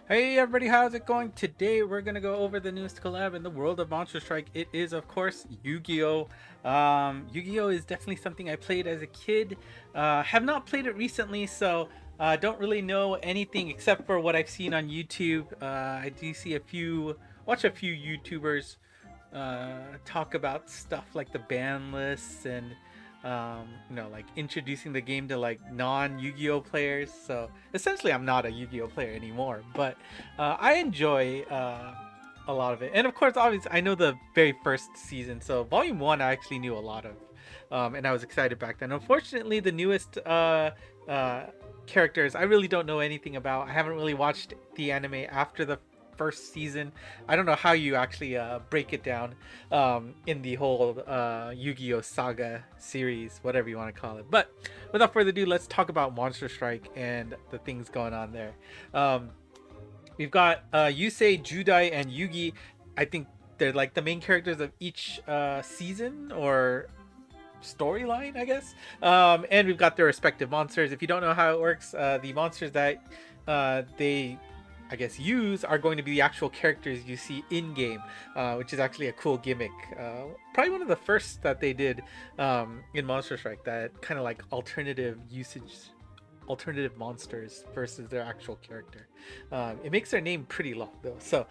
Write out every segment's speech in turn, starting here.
Hey everybody, how's it going? Today we're gonna go over the newest collab in the world of Monster Strike. It is, of course, Yu-Gi-Oh! Yu-Gi-Oh! Is definitely something I played as a kid. Have not played it recently, so don't really know anything except for what I've seen on YouTube. I do see watch a few YouTubers talk about stuff like the ban lists and like introducing the game to like non-Yu-Gi-Oh players. So essentially, I'm not a Yu-Gi-Oh player anymore, but I enjoy a lot of it. And of course, obviously, I know the very first season, so Volume One I actually knew a lot of, and I was excited back then. Unfortunately, the newest uh, characters I really don't know anything about. I haven't really watched the anime after the first season. I don't know how you actually break it down in the whole Yu-Gi-Oh saga series, whatever you want to call it. But without further ado, let's talk about Monster Strike and the things going on there. Um, we've got Yusei, Judai, and Yugi. I think they're like the main characters of each season or storyline, I guess. And we've got their respective monsters. If you don't know how it works, the monsters that they I guess use are going to be the actual characters you see in game, which is actually a cool gimmick. Probably one of the first that they did in Monster Strike. That kind of like alternative usage, alternative monsters versus their actual character. It makes their name pretty long though. So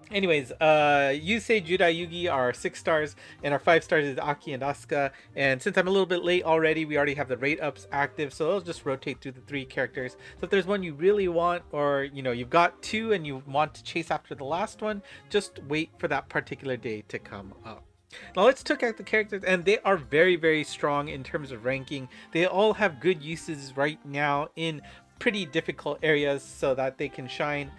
anyways, Yusei, Judai, Yugi are 6 stars, and our 5 stars is Aki and Asuka. And since I'm a little bit late already, we already have the rate ups active, so they'll just rotate through the 3 characters. So if there's one you really want, or you've got 2 and you want to chase after the last one, just wait for that particular day to come up. Now let's check out the characters, and they are very, very strong in terms of ranking. They all have good uses right now in pretty difficult areas so that they can shine.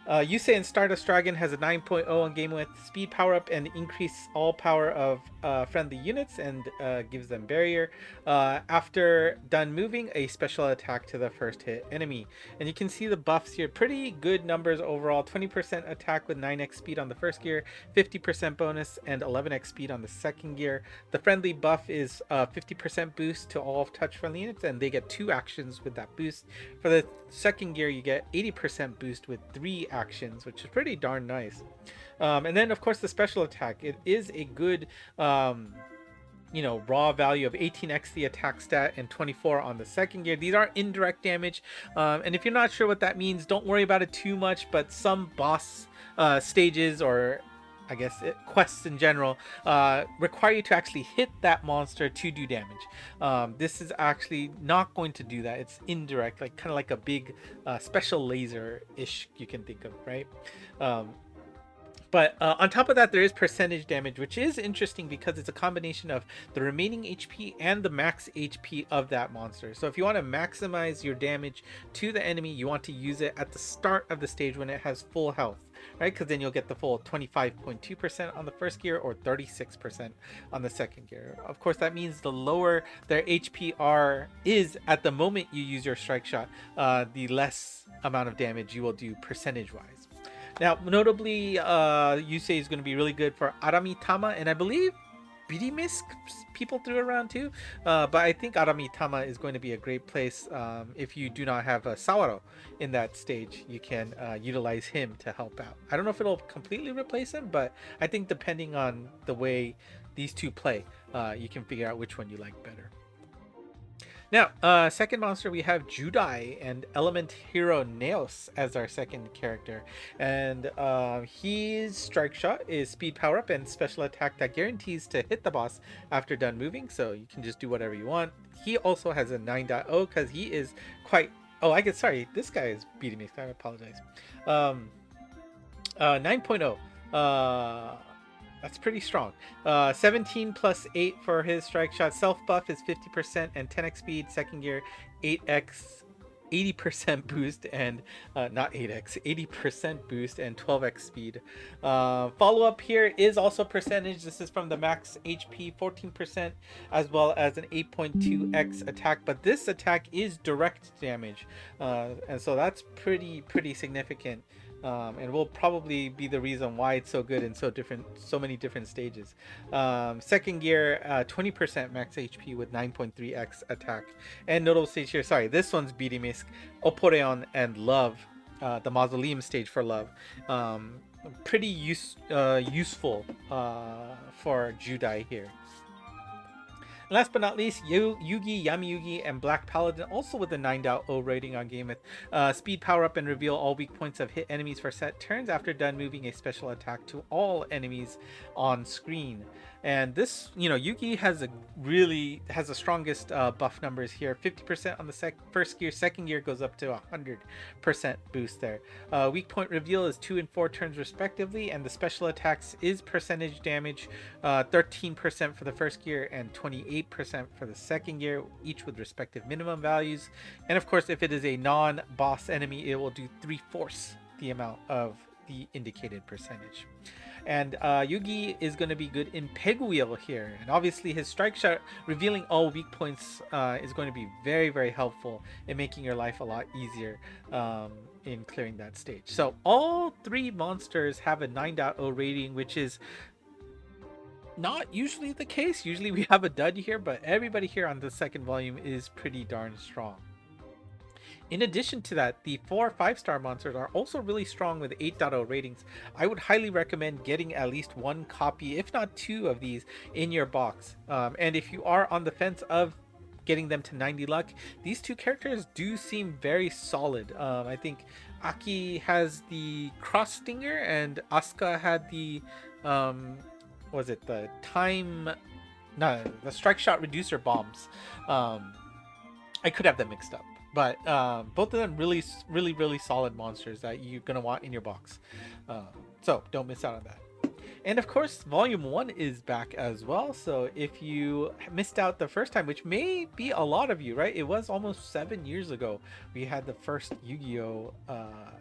Yusei and Stardust Dragon has a 9.0 on game width, speed power up, and increase all power of friendly units and gives them barrier. After done moving, a special attack to the first hit enemy. And you can see the buffs here. Pretty good numbers overall. 20% attack with 9x speed on the first gear, 50% bonus, and 11x speed on the second gear. The friendly buff is 50% boost to all touch friendly units, and they get 2 actions with that boost. For the second gear, you get 80% boost with 3 actions, which is pretty darn nice. And then, of course, the special attack. It is a good, raw value of 18x the attack stat and 24 on the second gear. These are indirect damage. And if you're not sure what that means, don't worry about it too much. But some boss stages, or I guess quests in general, require you to actually hit that monster to do damage. This is actually not going to do that. It's indirect, like kind of like a big special laser-ish you can think of, right? But on top of that, there is percentage damage, which is interesting because it's a combination of the remaining HP and the max HP of that monster. So if you want to maximize your damage to the enemy, you want to use it at the start of the stage when it has full health, right? Because then you'll get the full 25.2% on the first gear or 36% on the second gear. Of course, that means the lower their HPR is at the moment you use your strike shot, the less amount of damage you will do percentage-wise. Now, notably, Yusei is going to be really good for Aramitama, and I believe Bidimisk people threw around too. But I think Aramitama is going to be a great place if you do not have a Sawaro in that stage. You can utilize him to help out. I don't know if it'll completely replace him, but I think depending on the way these two play, you can figure out which one you like better. Now, second monster, we have Judai and Element Hero Neos as our second character. And his strike shot is speed power up and special attack that guarantees to hit the boss after done moving. So you can just do whatever you want. He also has a 9.0 because he is quite... Oh, sorry, this guy is beating me. I apologize. 9.0. That's pretty strong. 17 plus 8 for his strike shot. Self buff is 50% and 10x speed. Second gear, 8x, 80% boost, and not 8x, 80% boost and 12x speed. Follow up here is also percentage. This is from the max HP, 14%, as well as an 8.2x attack. But this attack is direct damage, and so that's pretty significant. and will probably be the reason why it's so good in so many different stages. Second gear, 20% max HP with 9.3x attack. And notable stage here, sorry, this one's Bidimisk, Oporeon, and Love, the Mausoleum stage for Love. Pretty useful for Judai here. Last but not least, Yugi, Yami Yugi, and Black Paladin, also with a 9.0 rating on Game with speed power up and reveal all weak points of hit enemies for set turns after done moving a special attack to all enemies on screen. And this, Yugi has the strongest buff numbers here. 50% on the first gear, second gear goes up to 100% boost there. Weak point reveal is 2 and 4 turns respectively, and the special attacks is percentage damage, 13% for the first gear and 28% for the second gear, each with respective minimum values. And of course, if it is a non-boss enemy, it will do 3/4 the amount of the indicated percentage. And Yugi is going to be good in Peg Wheel here, and obviously his strike shot revealing all weak points is going to be very, very helpful in making your life a lot easier in clearing that stage. So all three monsters have a 9.0 rating, which is not usually the case. Usually we have a dud here, but everybody here on the second volume is pretty darn strong. In addition to that, the 4 5-star monsters are also really strong with 8.0 ratings. I would highly recommend getting at least one copy, if not two of these, in your box. And if you are on the fence of getting them to 90 luck, these two characters do seem very solid. I think Aki has the Cross Stinger and Asuka had the the Strike Shot Reducer bombs. I could have them mixed up. But both of them really solid monsters that you're going to want in your box. So don't miss out on that. And of course, Volume 1 is back as well. So if you missed out the first time, which may be a lot of you, right? It was almost 7 years ago we had the first Yu-Gi-Oh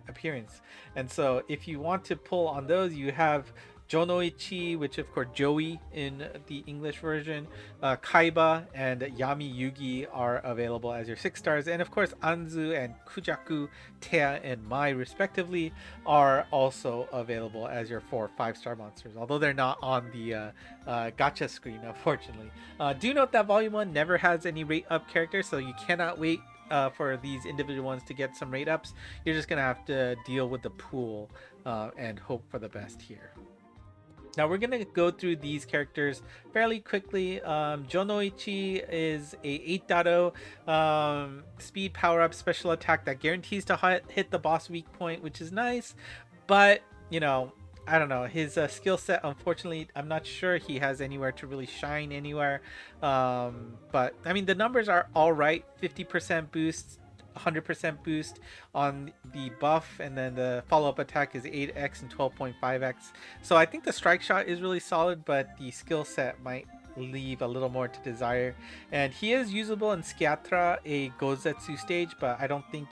appearance. And so if you want to pull on those, you have Jonoichi, which of course Joey in the English version, Kaiba and Yami Yugi are available as your 6 stars, and of course Anzu and Kujaku, Tea and Mai respectively are also available as your 4 5-star monsters, although they're not on the gacha screen, unfortunately. Do note that Volume 1 never has any rate up characters, so you cannot wait for these individual ones to get some rate ups. You're just gonna have to deal with the pool and hope for the best here. Now we're going to go through these characters fairly quickly. Jonoichi is a 8.0 speed power up special attack that guarantees to hit the boss weak point, which is nice. But, I don't know. His skill set, unfortunately, I'm not sure he has anywhere to really shine anywhere. But, I mean, the numbers are all right. 50% boost. 100% boost on the buff, and then the follow-up attack is 8x and 12.5x. So I think the strike shot is really solid, but the skill set might leave a little more to desire. And he is usable in Sciatra, a Gozetsu stage, but I don't think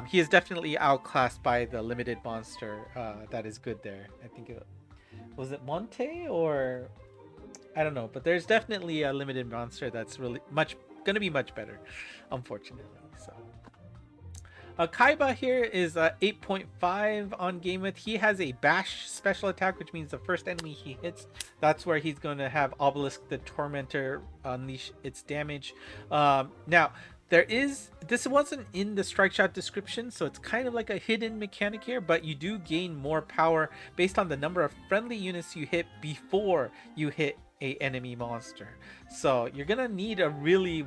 he is definitely outclassed by the limited monster that is good there. I think was it Monte, or I don't know, but there's definitely a limited monster that's really gonna be much better, unfortunately. So Kaiba here is 8.5 on Game With. He has a bash special attack, which means the first enemy he hits, that's where he's going to have Obelisk the Tormentor unleash its damage. Now this wasn't in the strike shot description, so it's kind of like a hidden mechanic here, but you do gain more power based on the number of friendly units you hit before you hit a enemy monster. So you're gonna need a really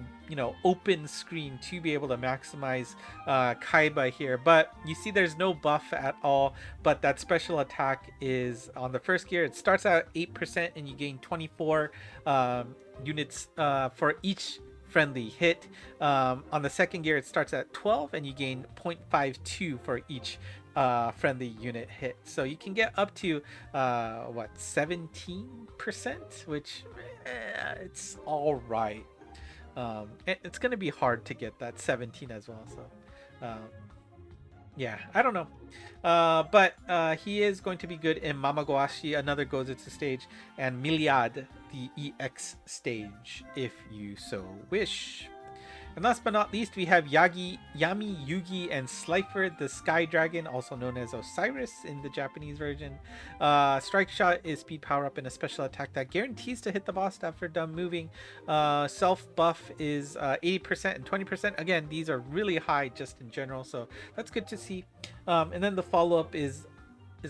open screen to be able to maximize Kaiba here. But you see there's no buff at all, but that special attack is on the first gear. It starts out at 8% and you gain 24 units for each friendly hit. On the second gear it starts at 12 and you gain 0.52 for each friendly unit hit. So you can get up to 17%, which it's all right. It's gonna be hard to get that 17 as well, so yeah, I don't know, but he is going to be good in Mamagoashi, another Gozetsu stage, and Miliad, the EX stage, if you so wish. And last but not least, we have Yami, Yugi, and Slifer, the Sky Dragon, also known as Osiris in the Japanese version. Strike Shot is speed power up and a special attack that guarantees to hit the boss after done moving. Self buff is 80% and 20%. Again, these are really high just in general, so that's good to see. And then the follow-up is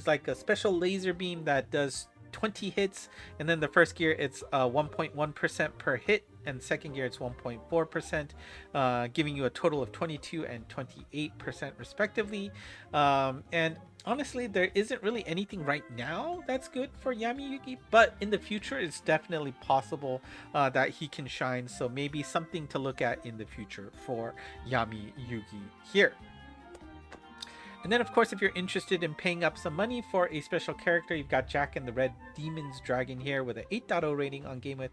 like a special laser beam that does 20 hits, and then the first gear it's 1.1% per hit, and second gear it's 1.4%, giving you a total of 22 and 28% respectively. And honestly, there isn't really anything right now that's good for Yami Yugi, but in the future it's definitely possible that he can shine, so maybe something to look at in the future for Yami Yugi here. And then, of course, if you're interested in paying up some money for a special character, you've got Jack and the Red Demon's Dragon here with an 8.0 rating on GameWith.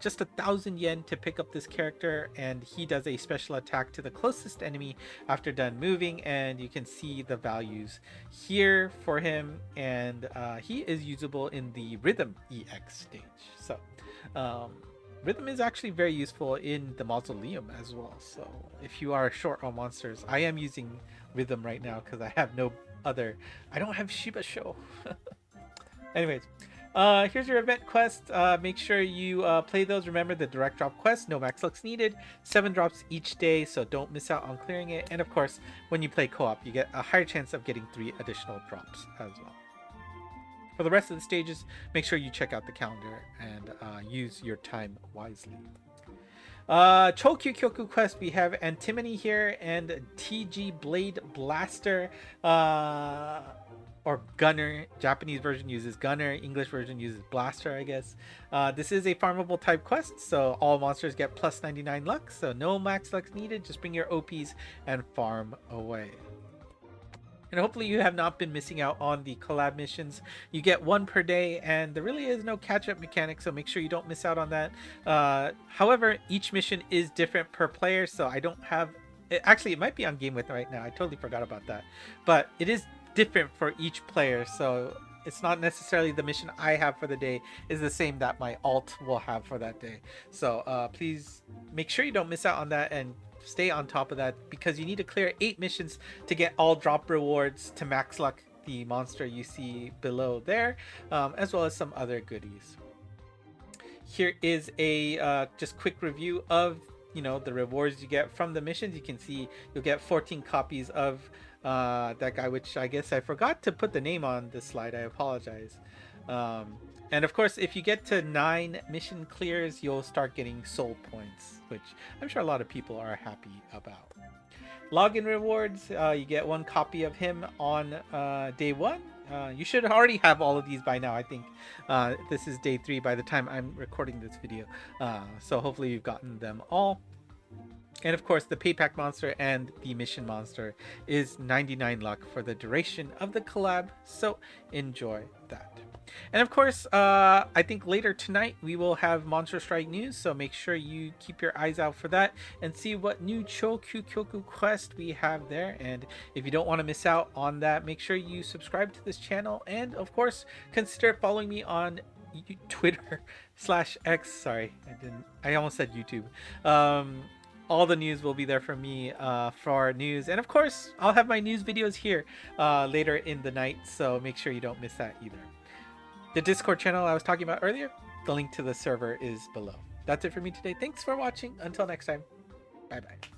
Just 1,000 yen to pick up this character, and he does a special attack to the closest enemy after done moving, and you can see the values here for him, and he is usable in the Rhythm EX stage. So, Rhythm is actually very useful in the Mausoleum as well. So if you are short on monsters, I am using Rhythm right now because I have no other. I don't have Shiba Show. Anyways, here's your event quest. Make sure you play those. Remember the direct drop quest, no max looks needed. 7 drops each day, so don't miss out on clearing it. And of course, when you play co-op, you get a higher chance of getting 3 additional drops as well. For the rest of the stages, make sure you check out the calendar and use your time wisely. Chokyu Kyoku quest, we have Antimony here and TG Blade Blaster, or Gunner. Japanese version uses Gunner, English version uses Blaster, I guess. This is a farmable type quest, so all monsters get plus 99 luck, so no max luck needed. Just bring your OPs and farm away. And hopefully you have not been missing out on the collab missions. You get 1 per day, and there really is no catch-up mechanic, so make sure you don't miss out on that. However, each mission is different per player, so I don't have... Actually, it might be on GameWith right now. I totally forgot about that. But it is different for each player, so it's not necessarily the mission I have for the day is the same that my alt will have for that day. So please make sure you don't miss out on that, and stay on top of that, because you need to clear 8 missions to get all drop rewards to max luck the monster you see below there, as well as some other goodies. Here is a just quick review of the rewards you get from the missions. You can see you'll get 14 copies of that guy, which I guess I forgot to put the name on this slide. I apologize. And of course, if you get to 9 mission clears, you'll start getting soul points, which I'm sure a lot of people are happy about. Login rewards, you get 1 copy of him on day 1. You should already have all of these by now. I think this is day 3 by the time I'm recording this video. So hopefully you've gotten them all. And of course, the payback monster and the mission monster is 99 luck for the duration of the collab. So enjoy that. And of course, I think later tonight we will have Monster Strike news, so make sure you keep your eyes out for that and see what new Chokyu Kyoku quest we have there. And if you don't want to miss out on that, make sure you subscribe to this channel, and of course consider following me on Twitter/X. Sorry, I almost said YouTube. All the news will be there for me for our news, and of course I'll have my news videos here later in the night, so make sure you don't miss that either. The Discord channel I was talking about earlier, the link to the server is below. That's it for me today. Thanks for watching. Until next time, bye bye.